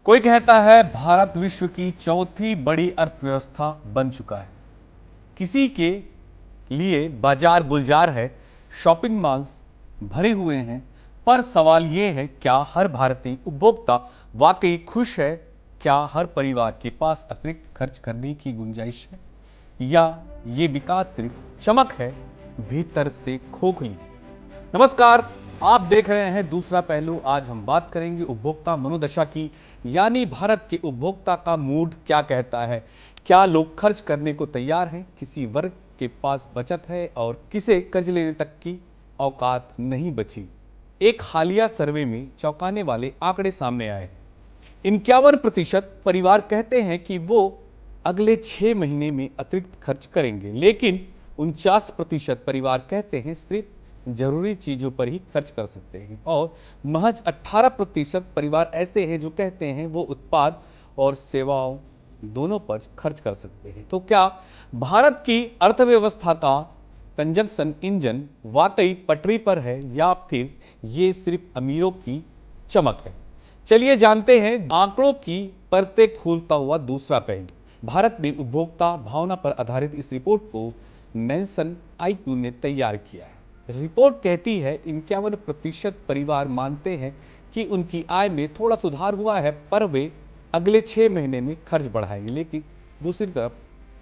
कोई कहता है भारत विश्व की चौथी बड़ी अर्थव्यवस्था बन चुका है। किसी के लिए बाजार गुलजार है, शॉपिंग मॉल्स भरे हुए हैं। पर सवाल यह है, क्या हर भारतीय उपभोक्ता वाकई खुश है? क्या हर परिवार के पास अतिरिक्त खर्च करने की गुंजाइश है, या ये विकास सिर्फ चमक है, भीतर से खोखली? नमस्कार, आप देख रहे हैं दूसरा पहलू। आज हम बात करेंगे उपभोक्ता मनोदशा की, यानी भारत के उपभोक्ता का मूड क्या कहता है। क्या लोग खर्च करने को तैयार हैं, किसी वर्ग के पास बचत है और किसे कर्ज लेने तक की औकात नहीं बची। एक हालिया सर्वे में चौंकाने वाले आंकड़े सामने आए। 51% परिवार कहते हैं कि वो अगले 6 महीने में अतिरिक्त खर्च करेंगे, लेकिन 49% परिवार कहते हैं सिर्फ जरूरी चीजों पर ही खर्च कर सकते हैं, और महज 18% परिवार ऐसे हैं जो कहते हैं वो उत्पाद और सेवाओं दोनों पर खर्च कर सकते हैं। तो क्या भारत की अर्थव्यवस्था का कंजंक्शन इंजन वाकई पटरी पर है, या फिर ये सिर्फ अमीरों की चमक है? चलिए जानते हैं आंकड़ों की परतें खोलता हुआ दूसरा पहलू। भारत में उपभोक्ता भावना पर आधारित इस रिपोर्ट को नेल्सन आईक्यू ने तैयार किया है। रिपोर्ट कहती है 51% परिवार मानते हैं कि उनकी आय में थोड़ा सुधार हुआ है, पर वे अगले 6 महीने में खर्च बढ़ाएंगे। लेकिन दूसरी तरफ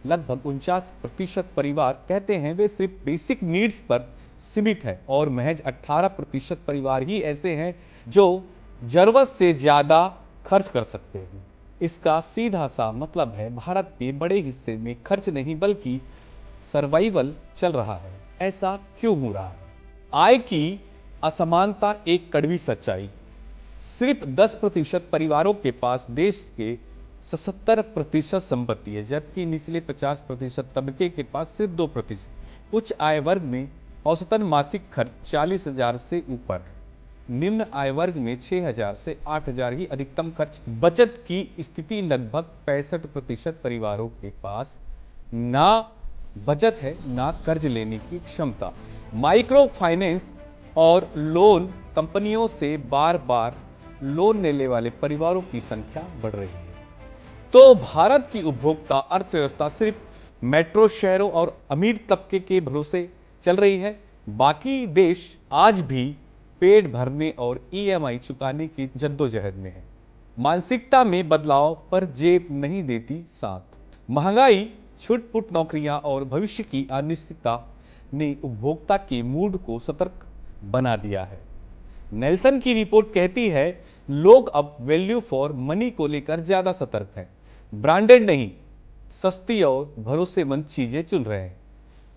लगभग 49% परिवार कहते हैं वे सिर्फ बेसिक नीड्स पर सीमित है, और महज 18% परिवार ही ऐसे हैं जो जरूरत से ज़्यादा खर्च कर सकते हैं। इसका सीधा सा मतलब है भारत के बड़े हिस्से में खर्च नहीं बल्कि सर्वाइवल चल रहा है। ऐसा क्यों हो रहा है? आय की असमानता एक कड़वी सच्चाई। सिर्फ 10% परिवारों के पास देश के 77% संपत्ति है, जबकि निचले 50% तबके के पास सिर्फ 2%। उच्च आय वर्ग में औसतन मासिक खर्च 40,000 से ऊपर है। निम्न आय वर्ग में 6,000 से 8,000 ही अधिकतम खर्च। बचत की स्थिति लगभग 65% परिवारों के पास ना बचत है, ना कर्ज लेने की क्षमता। माइक्रो फाइनेंस और लोन कंपनियों से बार बार लोन लेने वाले परिवारों की संख्या बढ़ रही है। तो भारत की उपभोक्ता अर्थव्यवस्था सिर्फ मेट्रो शहरों और अमीर तबके के भरोसे चल रही है। बाकी देश आज भी पेट भरने और ईएमआई चुकाने की जद्दोजहद में है। मानसिकता में बदलाव पर जेब नहीं देती साथ। महंगाई, छुटपुट नौकरियां और भविष्य की अनिश्चितता ने उपभोक्ता के मूड को सतर्क बना दिया है। नेल्सन की रिपोर्ट कहती है लोग अब वैल्यू फॉर मनी को लेकर ज्यादा सतर्क हैं। ब्रांडेड नहीं, सस्ती और भरोसेमंद चीजें चुन रहे हैं।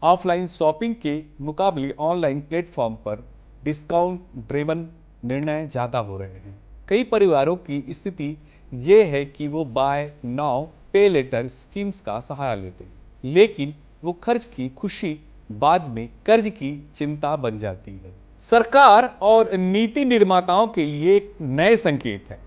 ऑफलाइन शॉपिंग के मुकाबले ऑनलाइन प्लेटफॉर्म पर डिस्काउंट ड्रिवन निर्णय ज्यादा हो रहे हैं। कई परिवारों की स्थिति यह है कि वो बाय नाउ पे लेटर स्कीम्स का सहारा लेते हैं, लेकिन वो खर्च की खुशी बाद में कर्ज की चिंता बन जाती है। सरकार और नीति निर्माताओं के लिए एक नए संकेत है।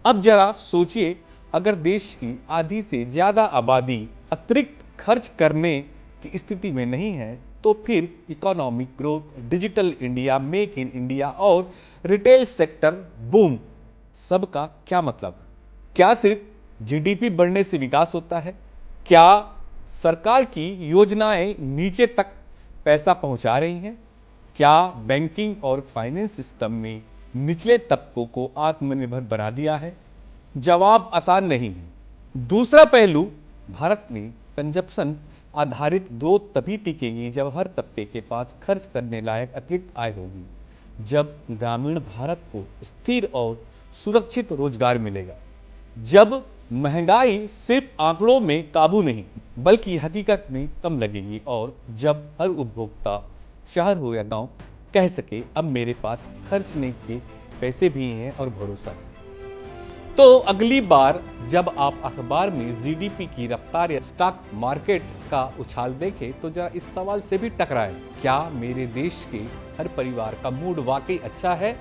अब जरा सोचिए, अगर देश की आधी से ज्यादा आबादी अतिरिक्त खर्च करने की स्थिति में नहीं है, तो फिर economic growth, digital India, make in India और रिटेल सेक्टर बूम सबका क्या मतलब? क्या सिर्फ जीडीपी बढ़ने से विकास होता है? क्या सरकार की योजनाएं नीचे तक पैसा पहुंचा रही हैं? क्या बैंकिंग और फाइनेंस सिस्टम में निचले तबकों को आत्मनिर्भर बना दिया है? जवाब आसान नहीं है। दूसरा पहलू, भारत में कंजप्शन आधारित ग्रोथ तभी टिकेगी जब हर तबके के पास खर्च करने लायक अतिरिक्त आय होगी। जब ग्रामीण भारत को स्थिर और सुरक्षित रोजगार मिलेगा। जब महंगाई सिर्फ आंकड़ों में काबू नहीं बल्कि हकीकत में कम लगेगी, और जब हर उपभोक्ता, शहर हो या गांव, कह सके अब मेरे पास खर्चने के पैसे भी हैं और भरोसा है। तो अगली बार जब आप अखबार में जीडीपी की रफ्तार या स्टॉक मार्केट का उछाल देखें, तो जरा इस सवाल से भी टकराएं, क्या मेरे देश के हर परिवार का मूड वाकई अच्छा है,